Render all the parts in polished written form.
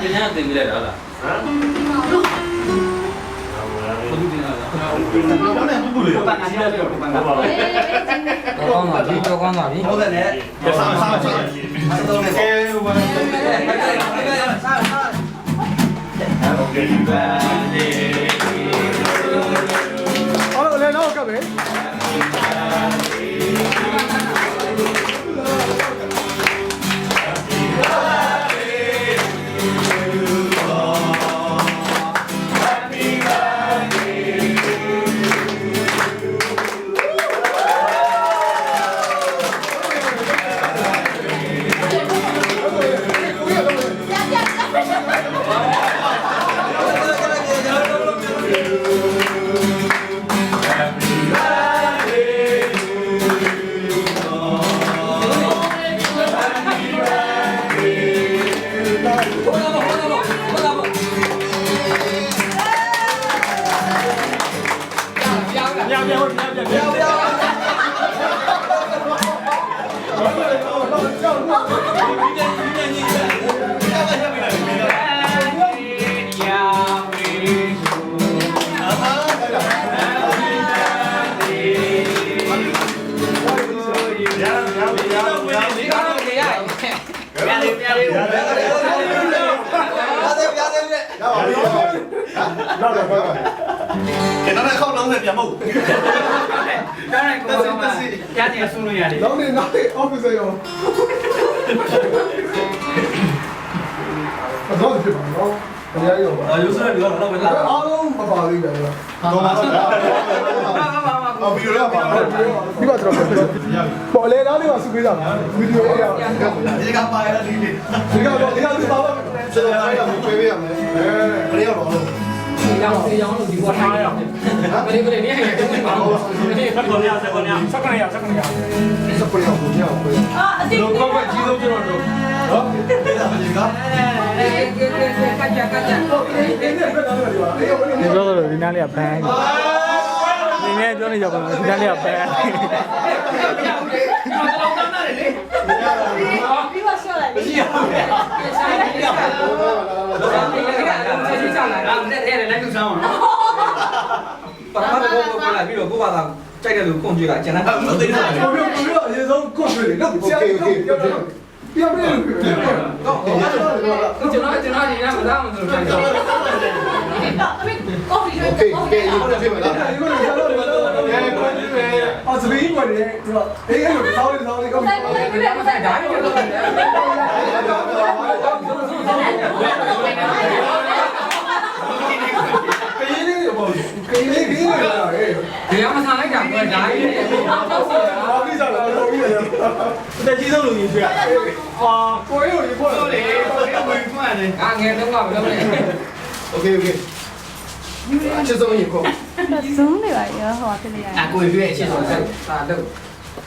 တင်ရတင်ပြလိုက်တာလားဟမ်ဘယ်လိုတင်ရလဲတော့လည်းဘူးလေပတ်နေရတယ်ပတ်နေပါကောင်းပါပြီကောင်းပါပြီဟုတ်တယ်နဲ့ဆောင်းတော့လည်းကဲဟိုโอเคပါလေအော်လည်းတော့ကပ်ပဲကျွန်တော်လည်းခောက်လုံးနဲ့ပြန်မဟုတ်ဘူး။ဒါနဲ့ကိုယ်ကကြားနေဆူလို့ရတယ်။နောက်နေ officer ရောတော့ဖြစ်ပါတော့။တရားရောပါ။ယူဆရတော့တော့မလား။အားလုံးမပါသေးဘူးဗျာ။တော့ပါတော့။ဗီဒီယိုရပါဒီမှာတော့ပေါ်လေတော့ဒီမှာစုပေးတာဗီဒီယိုရဒီကပါရလေးလေးဒီကတော့ဒီကဒီပါပါကျွန်တော်အားရပေးပေးရမယ်ဘယ်ရောက်တော့လို့ရောင်းလို့ဒီပေါ်ထားရအောင်ဘယ်လိုလဲနေရတဲ့ဘယ်မှာဆက်ကုန်ရဆက်ကုန်ရစက္ကန့်ရစက္ကန့်ရစက္ကန့်ရကိုညောင်းကိုအာအတိတော့ကောကြီးဆုံးကျွန်တော်တို့ဟောဒီကမကြီးကကကြကကြဒီတော့ဒီနားလေးကဘန်းဒီနေ့ပြောနေကြပါလားဒီနားလေးကဘန်းပြီးပါဆောလိုက်မရှိရဘူးဆိုင်လိုက်ရပါတော့ဒီကဆက်လာတာနဲ့တဲ့လည်းသူ့ဆောင်အောင်ပထမတော့ကိုလာပြီးတော့ကိုပါတာကြိုက်တယ်လို့ကုန်ကြွလာကျွန်တော်မသိဘူးပြောအရင်ဆုံးကွန်ထရီလောက်ဆရာကြီးပြောပြတယ်တော့ကျွန်တော်ဒီနေ့မသားမလို့ပြန်တော့ကော်ဖီရွေးကော်ဖီရွေးဖြစ်မလားဒီလိုကျွန်တော်တို့အော်စပင်းဝင်တယ်သူကအေးအဲ့လိုစောင်းလေးကောင်းပြီဆိုင်ဒါကြီးကတော့ခင်းလေးခင်းလာဟဲ့ဒီကမှထားလိုက်တာကဒါကြီးနဲ့ဘာပြီးစားတော့တော်ပြီလေတကြီးဆုံးလူကြီးတွေ့အာကိုရိုးဒီပေါ်လေဝင်ခွန်းတယ်ငယ်တော့မလုပ်နဲ့โอเคချစ်ဆုံးရေကိုzoom နေပါရောဟောတလေးရကိုရွေးအချင်းဆုံးဆက်တာတော့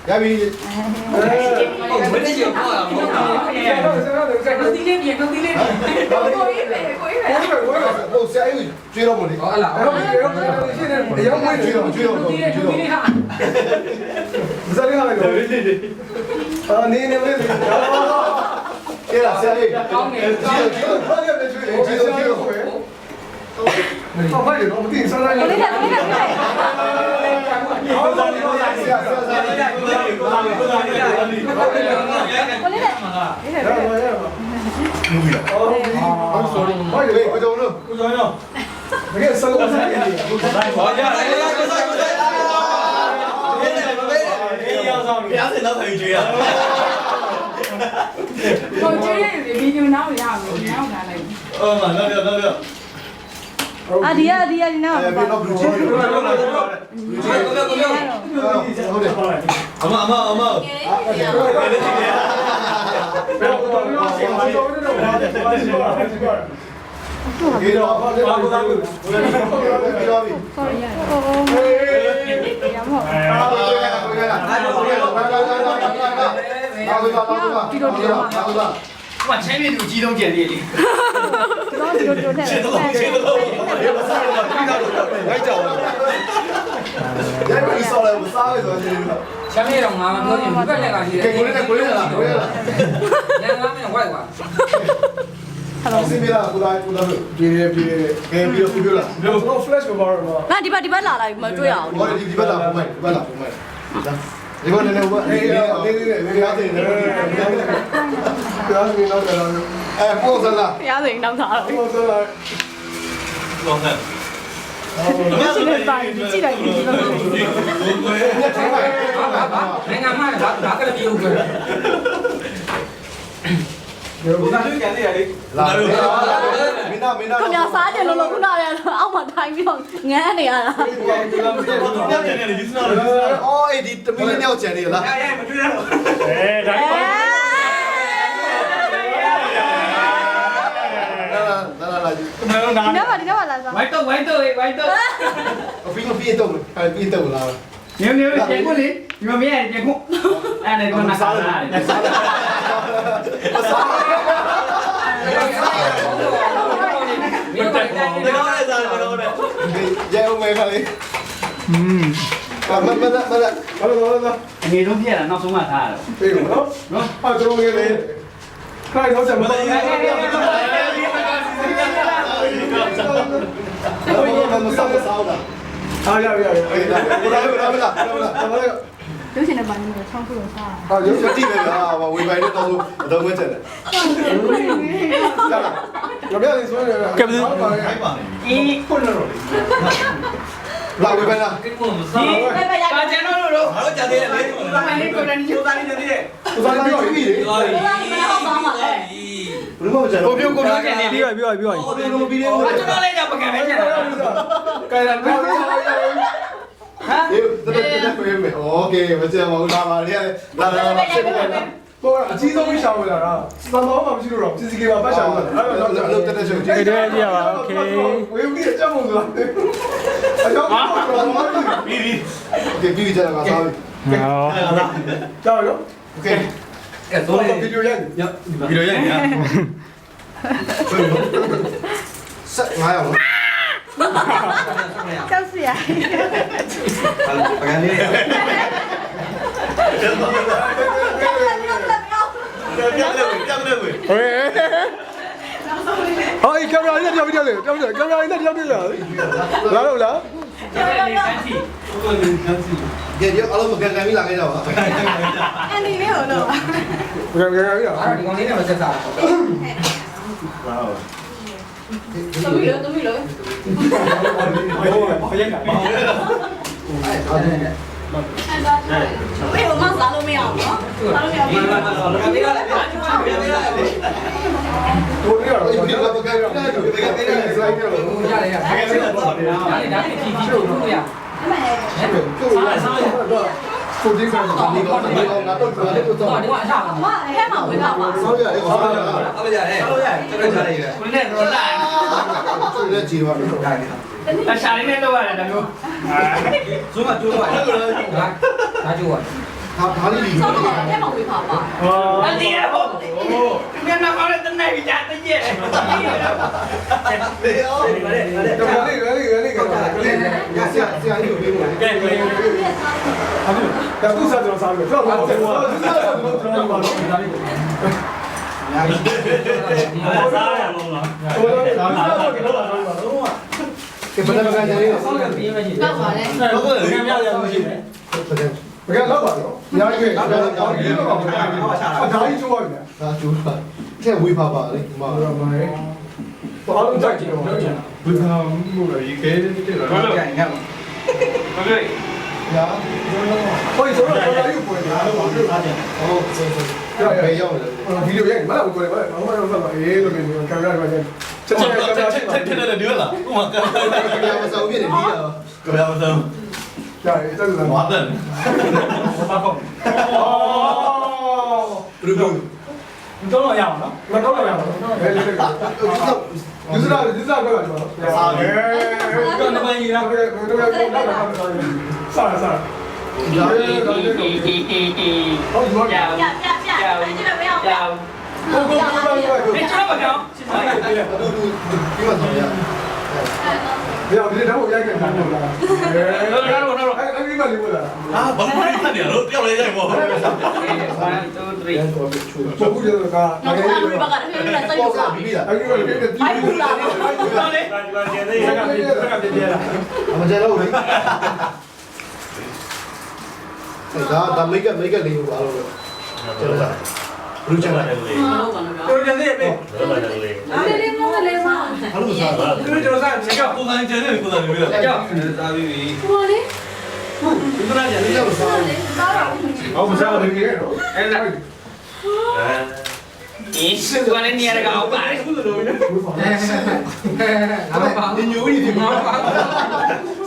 ရပြီဟုတ်မင်းကြီးပေါ့လားမဟုတ်ဘူးဒီလေးပြန်ဒီလေးကိုရေးပဲဟိုဆရာကြီးကျွေးတော့မလို့ဟုတ်လားအဲ့တော့ရှင်းနေရောင်းမွေးကျွေးတော့ဒီလေးဟာမစားရလိုက်တော့အာနေနေလေးကဲလာဆရာကြီးကောင်းတယ်ကျွေးတော့ဘာလဲကျွေးတယ်ကျွေးတော့ဟောပါလေတော့မသိစားရကိုလေးကကိုလေးကဟောပါလေတော့ဆရာကိုလေးကရပါအော် sorry ဟောလေကိုကြောင့်လို့တကယ်ဆောက်တာနေတယ်ဟောရတယ်ကိုစားကိုစားအေးရောဆောင်ပြားစင်တော့ထိုင်ကြွေးရကိုကျွေးဗီဒီယိုနောက်ရအောင်နောက်လာလိုက်အော်နောက်ပြအာဒီနားပါတော့ blue check ဟုတ်တယ်အမ给了，好，这个咱们，给了你。 sorry ရရမဟုတ် 我前面就集中检阅的。 တော့ဒီလိုထည့်တယ် 来叫我。你烧来，我杀了多少？ 前面တော့ငါမပြောချင်ဘူးဘက်လက်ကရှိတယ် 给过来了，过来了，过来了。 ညငါမင်းဝိုက်ကွာ 老师没了，不打，别，别了。没有，我 flash 个包了吗？ ငါဒီဘက်လာလိုက်မတွေ့ရအောင် 我这边打不卖，不卖。你看那我，哎，那个子，不要紧，老师，哎，不生了， ရဆိုရင်နောက်သားတော့ 不生了。老三。 ဒီလိုပါကြည့်လိုက်ဒီလို နိုင်ငံမှာဘာကလေးပြုတ်ကြတယ် 我哪里干的呀？你？ လာမင်းသား ခင်ဗျာစားကြလို့ခုနကအောက်မှာထိုင်ပြီးတော့ငန်းနေရတာ အော်အဲ့ဒီတမီးလေးယောက်ကျန်နေလား 哎哎，没追上。 လာ ဒီတော့လာစား ဝိုက်တော့ ပြီးတော့ပြီးတော့လာ 牛结婚哩，你们没结婚？哎，那个那啥啦？ 你刚才咋的？ ရဲဦးမဲခလေးမ 你都骗了，那送嘛他了。 ပြေနော်ဟာကျွန်တော်ငယ်လေးခိုင်တော့ချက်မတော်ဘူးမဆောက်တာအားရအေးလာ ရုပ်ရှင်နဲ့ပိုင်းမျိုးချောင်းခုလို့စား 啊，有些地方啊，我尾巴的都会真的。有没有你说的？干不是？你混了喽？哪尾巴呢？跟我们说。把钱弄了喽。好了，家的，老板你过来，你就打你家的。我说你不要以为。不是我讲。我表姐你比我。我这个比你。我这哪来的不干没钱了？该了，不要。这回没？OK，我这我拉吧，你来，不，几种没想过啦，三毛嘛不是了，这是给我把想过了，对对对啊 ，OK。我有点讲不出来。哎呀，给比这个稍微。好，加油。OK。哎，昨天video 演，是哪样？ ကြောက်စရာ 好，哎，干嘛？你掉不掉的？掉不掉？干嘛？你掉不掉？来了来。爷爷，阿拉不干干米哪个叫啊？ အန်ဒီလေးကိုတော့ 不干干米啊？ အဲ့ဒီကောင်လေးနဲ့မဆက်စား သမီးလို့သမီးလို့ 好严格。ဘယ်မှာစားလို့မရအောင်နော်စားလို့မရဘူး 我这样，我不干干米，不干干米，是来干了。 ဘူးရတယ်ရဒါလေးတီတီလို့လို့ရ 手机上你搞，拿豆子来就 တော့ 走。 ဒီကအစားပါ မအဲ့မှာဝင်ပါပါ 烧呀，烧呀。 好了家的，这个家的一个。我那时候烂。这个计划没有干的。那下里面都完了，大哥。做嘛做嘛。 ဒါကျိုးပါ 哪里理？ ဆောက်တော့အဲ့မှာဝင်ပါပါ 那你也不。你那好了，等那个家的耶。没有。那个，这样有病吗？要不啥就啥个，这我这给不能干这个。 ဆောက်ရပြီးမရှိ တော့ပါလေ 不干老板了，你要一个，哪里做的？啊，做了，这违法吧？你妈。我好像在记了，违法木了，一给这个。你看嘛。不对。呀，可以做了，又不会拿了，往这拿钱。哦，是，没用的。我video演，马上过来，马上上，哎，那边看看看看。这的丢了，我刚要不收变点低了，要不收。呀，这是华灯。哦，不对不对， တော့တော့ရအောင်နော်မတော့တော့ရအောင်ဘယ်လိုလဲယူစရာပြောတာကျွန်တော်စားတယ်တော့နမကြီးလားတော့စားစား ကြောက် ဟုတ်ပြီ ပြပြပြအဲ့ဒီမရဘူး ကြောက် ကိုကိုကိုကို 你知道不知道？现在ဒီမှာတော့ရဘယ်အောင်ဒီတော့ရိုက်ခဲ့တာလို့လားအဲ့ဒီမှာလေးလို့လား ဟာဘာမှမဖြစ်နေတော့တယောက်လေးရိုက်ပေါ့ 1 2 3ပို့ဘူးတော့က တော့ဘာလို့ဘာကလည်းပြစိတ်လို့လား ပြီးတာအဲ့ဒီမှာလေးပြီး ဘိုက်ဘူးလား Dale. အမကျတော့လေဒါမိကလေးကိုအားလို့ကျွန်တော်လူချင်တယ် Tôi nhận thấy vậy. လေးမောလေးမော အားလို့စားတာ Tôi cho ra sẽ cho. ကိုယ်တိုင်ကျန်တယ်ကိုယ်တိုင်ပြီးတော့ Cho. စားပြီးပြီ ဟိုလေး Chúng ta nhận ဒီ thấy. လိုစား လေးစားတော့ အောင်မစားဘူးလေနော် Em là. Ý, qua đến nhà cái áo bài. ဒီညိုကြီးဒီမှာ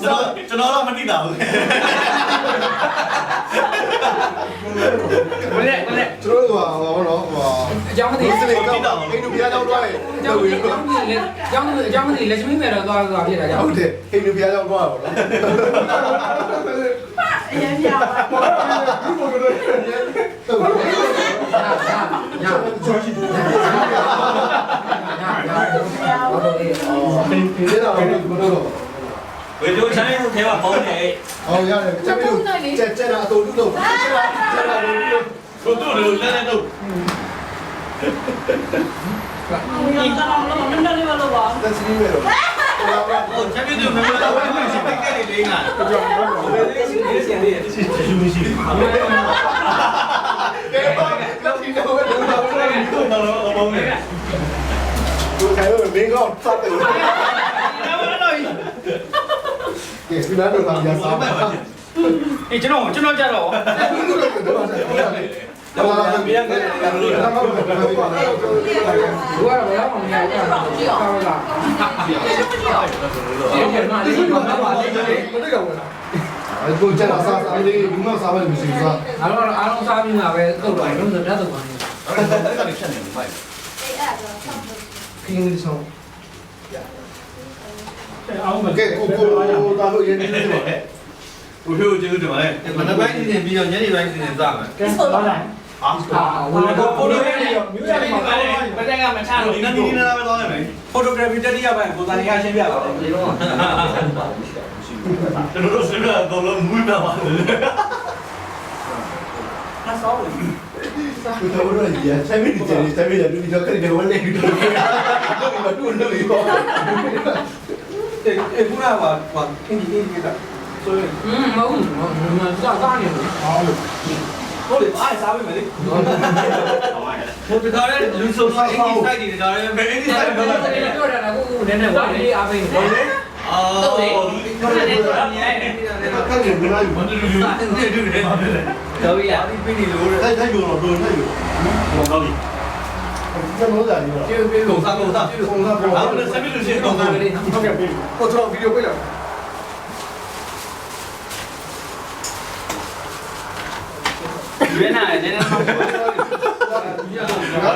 ကျွန်တော်တော့မသိတာဘူး Có lẽ. ကျွန်တော်တို့ကဟောတော့ဟော Trong cái ဒီ gì? စလေးတော့အိမ်လူပြားကြောင်းသွားတယ်တော့ဝင်တော့ Trong cái gì là chúng mình là to vậy là ဟုတ်တယ်အိမ်လူပြားကြောင်းသွားပါလား အရင်ပြပါ ဒီဘုရားရရချောရှိတယ်ဒီတော့ဘယ်လို ဝေတို့ဆိုင်ထဲမှာပေါင်းနေ အောင်ရတယ်ကျက်ပြီးကျက်တာအတူတူတော့ကျက်တာကိုလို့တို့လည်းလည်းတော့ ဘူးတော့တော့တော့မင်းတို့လေးမလို့ပါ တက်စီးပဲတော့ ဟိုချက်ပြည့်တယ်မင်းတို့လည်းရှိပိတ်ကလေးလေးငါ ကြောင်တော့ ရှိမရှိ ကဲပါတော့ဒီတော့ဘယ်လိုလုပ်လဲ တို့တော့ပေါင်းနေ သူခိုင်လို့မင်းကောစတယ်ကဲဒီနားတော့ပါရစားပါ Ê, chúng nó cho rồi. တော့လာပြန်ပြန်တယ်လို့တော့ဟုတ်တယ် Đúng rồi, đó mà nhà cái nào cao là. Cái mà đi còn nó mà đi chơi. မသိတော့ဘူးလားကိုကျက်တာစားစားလေးဒီမှာစားမယ်မရှိဘူးစား Alo sao nhưng mà về câu hỏi nó rất là tốt. အဲ့ဒါလည်းဖြတ်နေတယ်ဖိုက် အေးအဲ့ဒါတော့ Khi đi xong. ကဲကိုတာလို့ရင်းနေတယ်ပါ ကိုဖြိုးကျေးဇူးတင်ပါတယ်မနက်ပိုင်းစီစဉ်ပြီးတော့ညနေပိုင်းစီစဉ်စားမယ် ဆိုတော့ အာကိုတို့ရဲ့မြို့ရမှာပါလေ Bây giờ mà ဒီ cha နေ့ဒီနေ့ပဲသွားရမယ် photography တတိယပိုင်းကိုသာနေရရှင်းပြပါဦး ကျွန်တော်တို့စရတော့လုံးမွေးပြပါလေ Nó xấu rồi. ကိုတော်တို့ရဆိုင်မီတယ်ဆိုင်မီတယ်ဒီတော့ခရီးတယ်ဝဲနေပြီတော့ဒီမှာတူလို့ရပါ Ê, cũng là quả kinh gì đi cả. Rồi. Mẫu mà ra nhiều. Có để ai sao với mày đi. một cái đó đấy lưu sâu sai cái sai thì đó đấy về cái sai đó là Tôi là cũng đến này quá đi à về. ờ Có để làm gì đấy. ခက်နေမလား vấn đề lưu Đâu bây giờ đi bên đi lú rồi. တိုက်ယူတော့တို့တိုက်ယူ một câu gì ကျွန်တော်တို့က Chưa bên cầu lú. sao ပုံစံ áo nó sẽ biết lưu chuyện cầu sao đi. ဟုတ်ကဲ့ပြီကိုကျွန်တော်ဗီဒီယိုပေးလိုက် Bên này nên nó không. Đó,